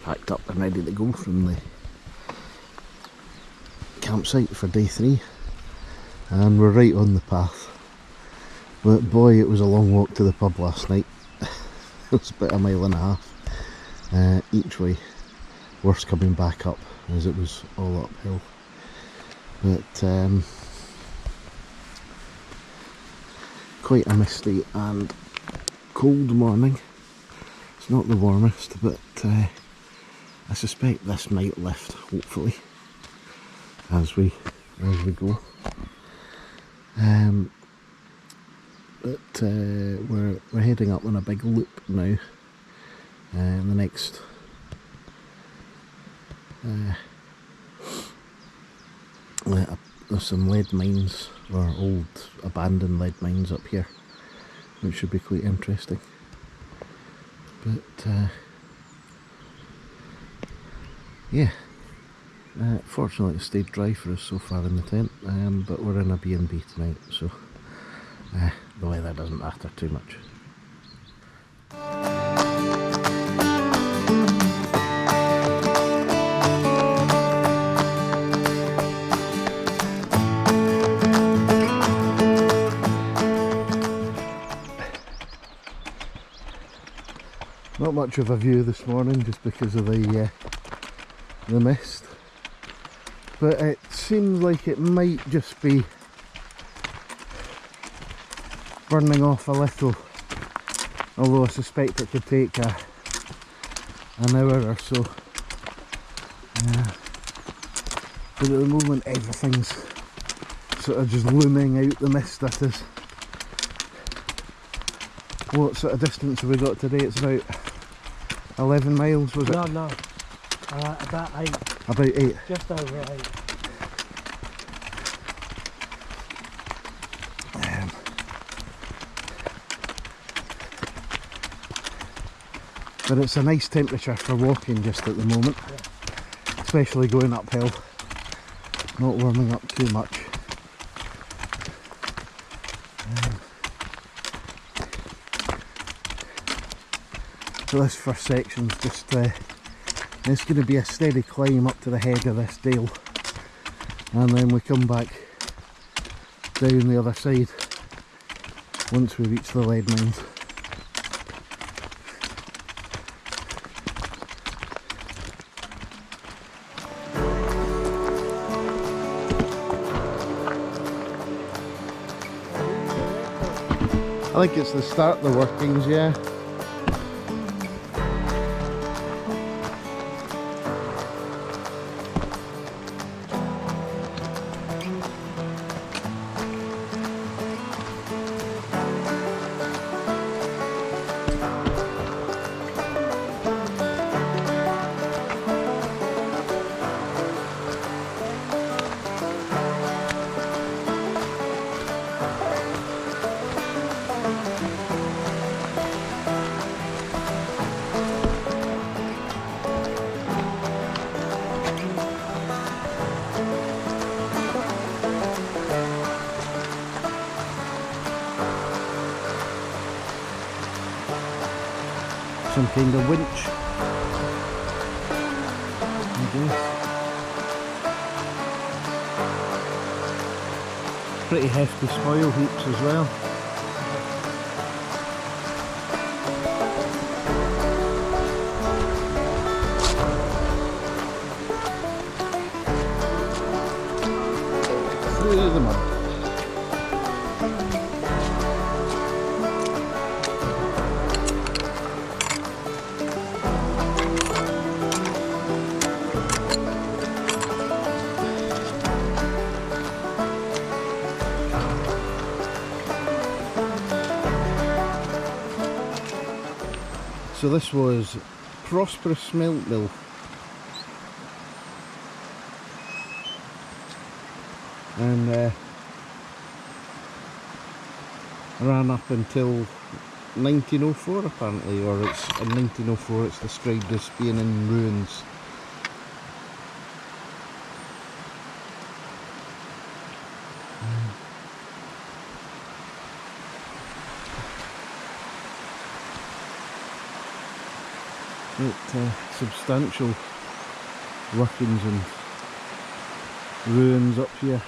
packed up and ready to go from the campsite for day 3, and we're right on the path. But boy, it was a long walk to the pub last night. It was about 1.5 miles each way. Worse coming back up as it was all uphill. But quite a misty and cold morning. It's not the warmest, but I suspect this might lift, hopefully, as we go. But we're heading up on a big loop now. In the next there's some lead mines, or old abandoned lead mines up here, which should be quite interesting. But yeah, fortunately it stayed dry for us so far in the tent, but we're in a B&B tonight, so the weather doesn't matter too much. Not much of a view this morning just because of the mist, but it seems like it might just be burning off a little, although I suspect it could take an hour or so. But at the moment everything's sort of just looming out the mist at us. What sort of distance have we got today? It's about 11 miles, was it? No. About 8. About 8? Just over 8. But it's a nice temperature for walking just at the moment, especially going uphill, not warming up too much. So this first section's just, it's going to be a steady climb up to the head of this dale, and then we come back down the other side once we reach the lead mines. I think it's the start of the workings, yeah. Some kind of winch, I guess. Pretty hefty spoil heaps as well. Through the mud. So this was Prosperous Smelt Mill. And ran up until 1904 apparently, or it's in 1904 it's described as being in ruins. But substantial workings and ruins up here.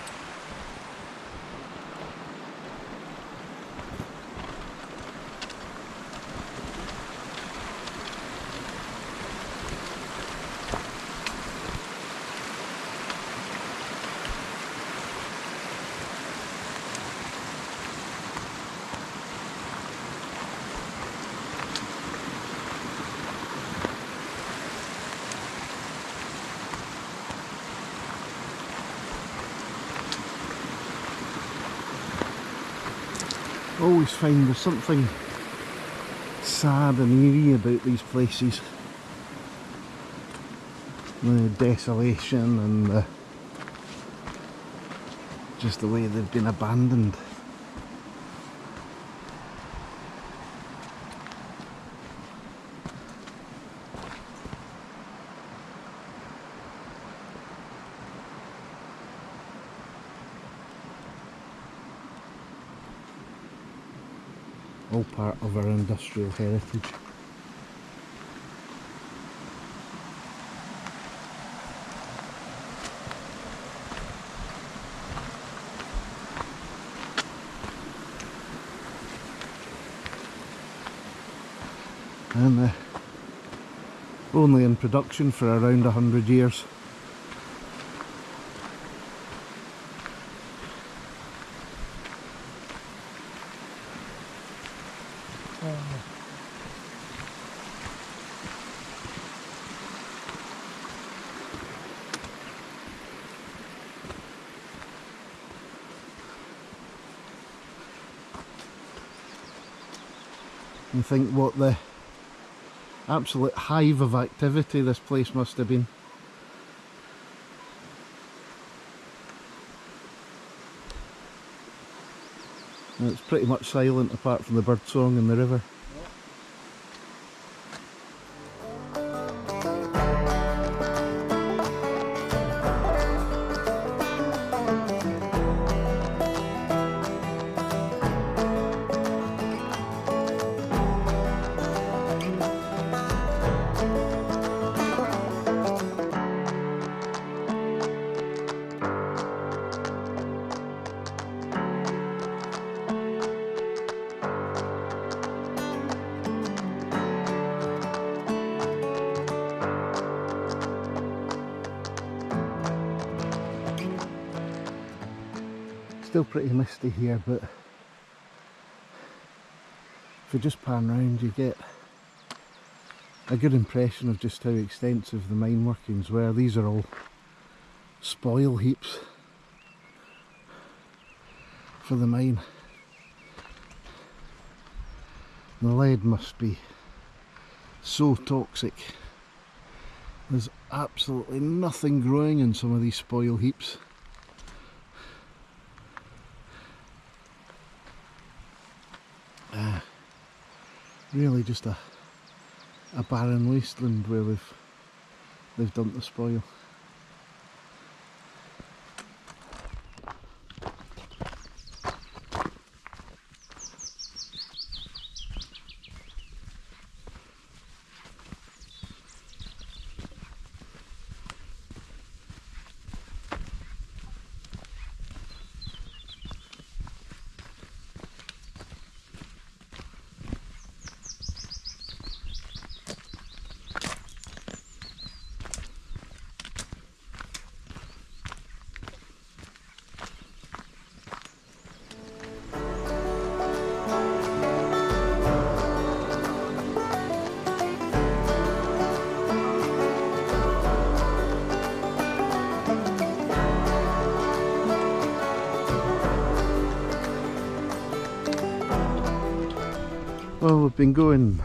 Always find there's something sad and eerie about these places. The desolation and just the way they've been abandoned. All part of our industrial heritage. And only in production for around 100 years. And think what the absolute hive of activity this place must have been. And it's pretty much silent apart from the bird song in the river. Still pretty misty here, but if you just pan round you get a good impression of just how extensive the mine workings were. These are all spoil heaps for the mine. The lead must be so toxic. There's absolutely nothing growing in some of these spoil heaps. Really just a barren wasteland where they've dumped the spoil. Well, we've been going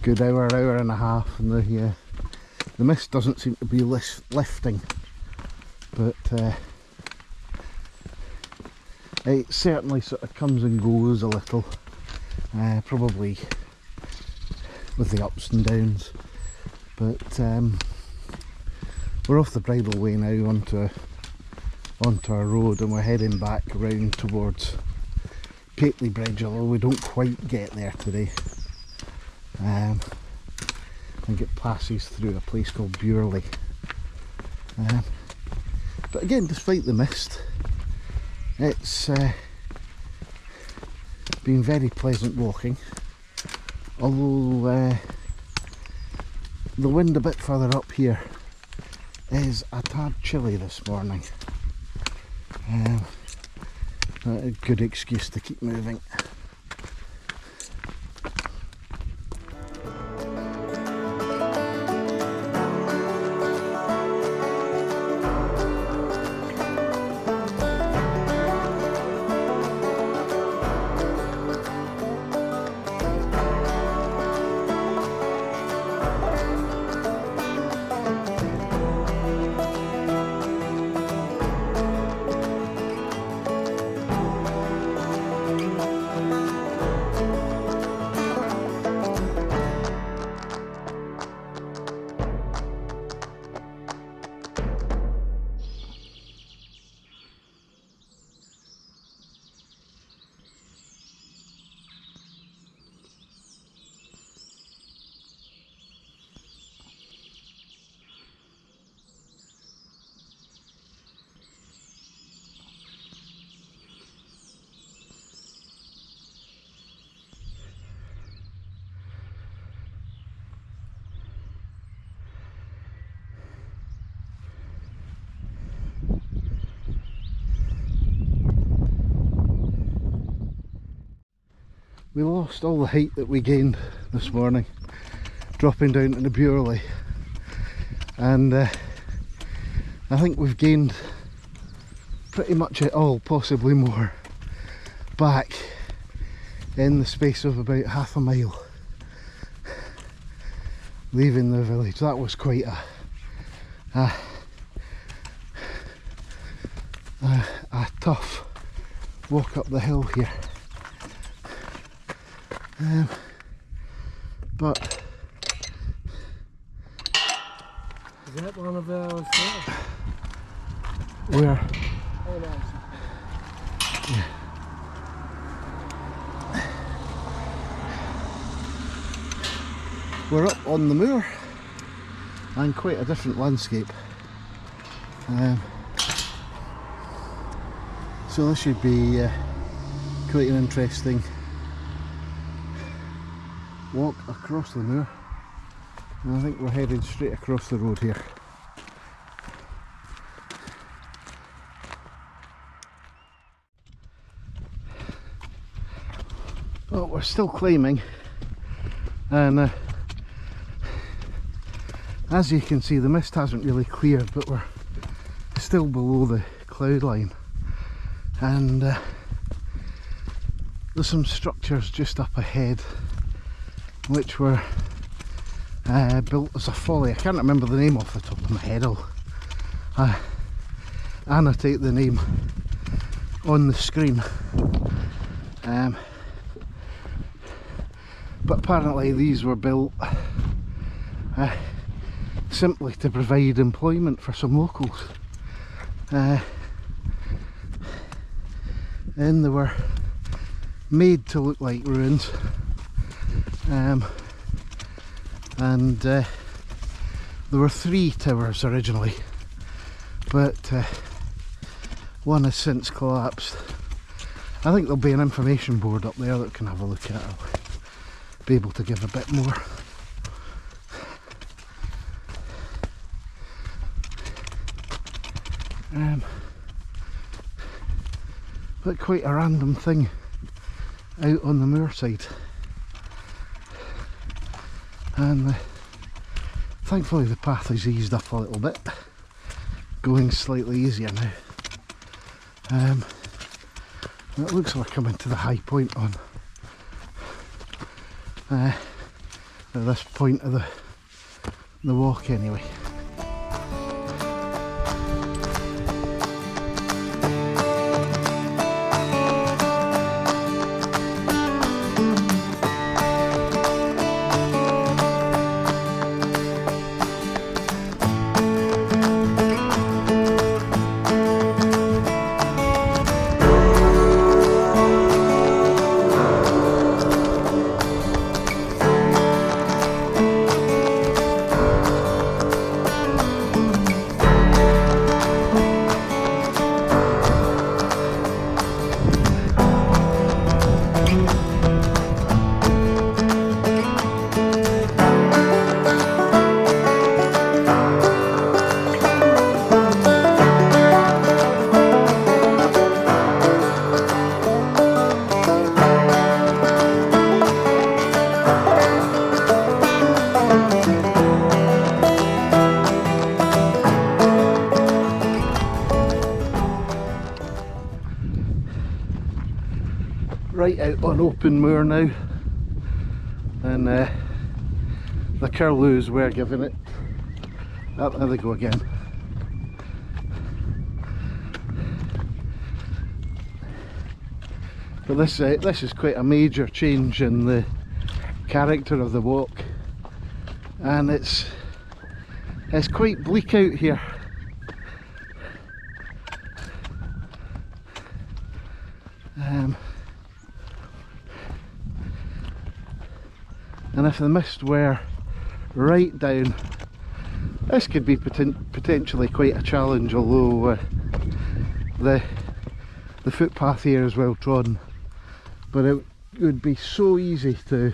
good hour and a half, and the mist doesn't seem to be lifting, but it certainly sort of comes and goes a little, probably with the ups and downs. But we're off the bridle way now onto our road, and we're heading back round towards Pateley Bridge, although we don't quite get there today. I think it passes through a place called Bewerley. But again, despite the mist, it's been very pleasant walking. Although the wind a bit further up here is a tad chilly this morning. A good excuse to keep moving. We lost all the height that we gained this morning dropping down to the Bewerley, and I think we've gained pretty much it all, possibly more, back in the space of about half a mile leaving the village. That was quite a tough walk up the hill here. But is that one of ours there? Where? Oh, no. Yeah. We're up on the moor, and quite a different landscape. So this should be quite an interesting walk across the moor, and I think we're heading straight across the road here. Well, we're still climbing, and as you can see, the mist hasn't really cleared, but we're still below the cloud line, and there's some structures just up ahead which were built as a folly. I can't remember the name off the top of my head. I'll annotate the name on the screen. But apparently these were built simply to provide employment for some locals, and they were made to look like ruins. And there were 3 towers originally, but one has since collapsed. I think there'll be an information board up there that we can have a look at. I'll be able to give a bit more. But quite a random thing out on the moor side. And thankfully the path has eased up a little bit, going slightly easier now. It looks like we're coming to the high point on at this point of the walk anyway. right out on open moor now, and the curlews were giving it. Oh, there they go again. But this is quite a major change in the character of the walk, and it's quite bleak out here. And if the mist were right down, this could be potentially quite a challenge, although the footpath here is well trodden. But it would be so easy to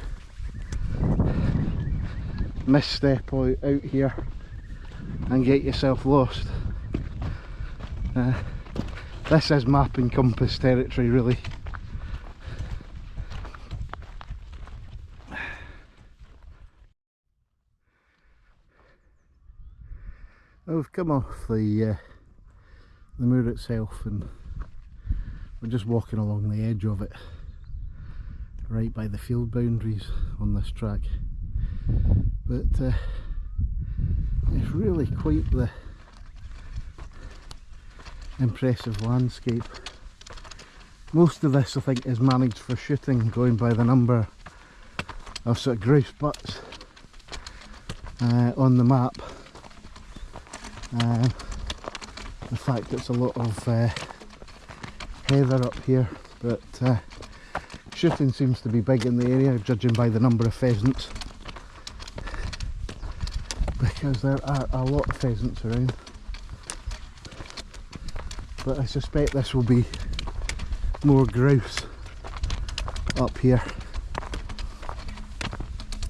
misstep out here and get yourself lost. This is map and compass territory, really. We've come off the moor itself, and we're just walking along the edge of it, right by the field boundaries on this track. But it's really quite the impressive landscape. Most of this, I think, is managed for shooting, going by the number of sort of grouse butts on the map. The fact it's a lot of heather up here, but shooting seems to be big in the area, judging by the number of pheasants, because there are a lot of pheasants around. But I suspect this will be more grouse up here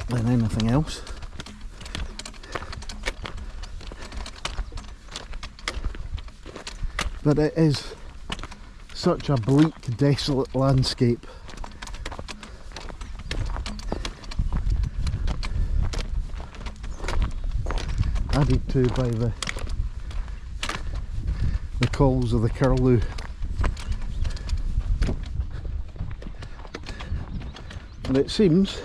than anything else. But it is such a bleak, desolate landscape. Added to by the calls of the curlew. And it seems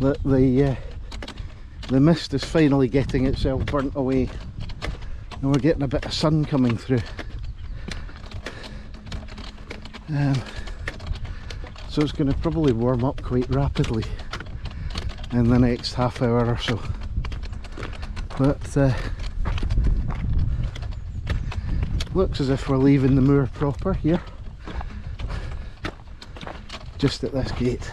that the mist is finally getting itself burnt away, and we're getting a bit of sun coming through. So it's going to probably warm up quite rapidly in the next half hour or so. But looks as if we're leaving the moor proper here, just at this gate.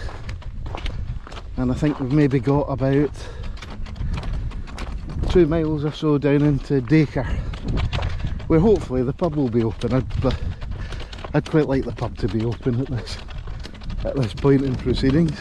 And I think we've maybe got about 2 miles or so down into Dacre, where hopefully the pub will be open. I'd quite like the pub to be open at this point in proceedings.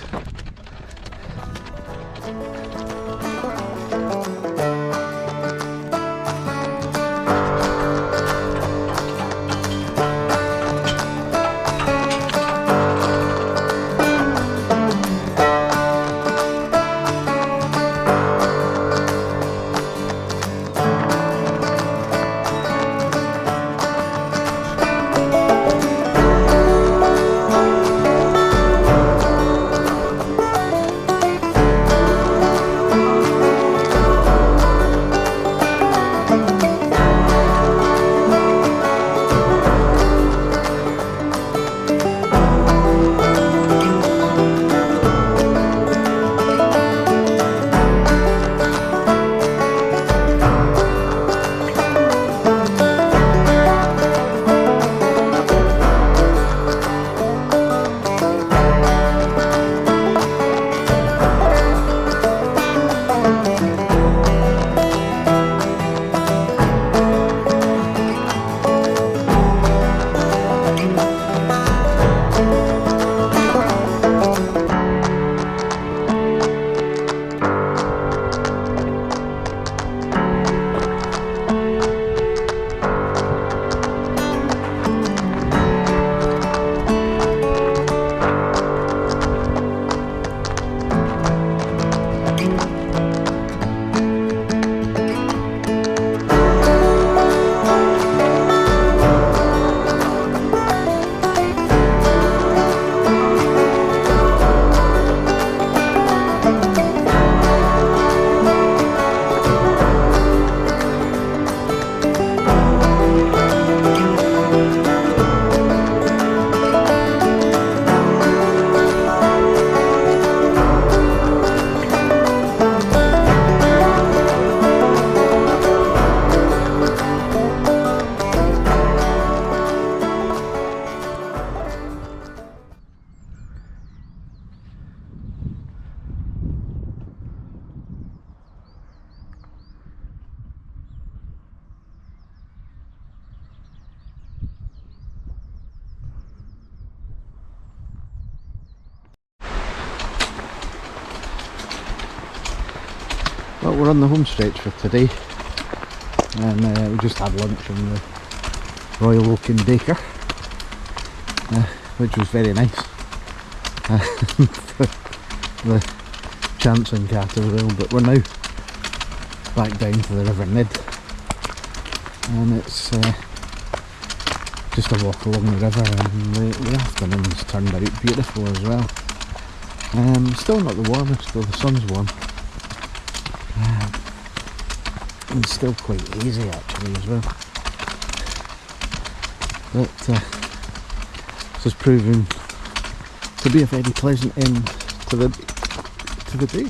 we're on the home stretch for today, and we just had lunch in the Royal Oak in Dacre, which was very nice. The chance and cat as well, but we're now back down to the River Nidd, and it's just a walk along the river, and the afternoon's turned out beautiful as well. Still not the warmest, though the sun's warm, and still quite hazy actually as well, but this is proving to be a very pleasant end to the day.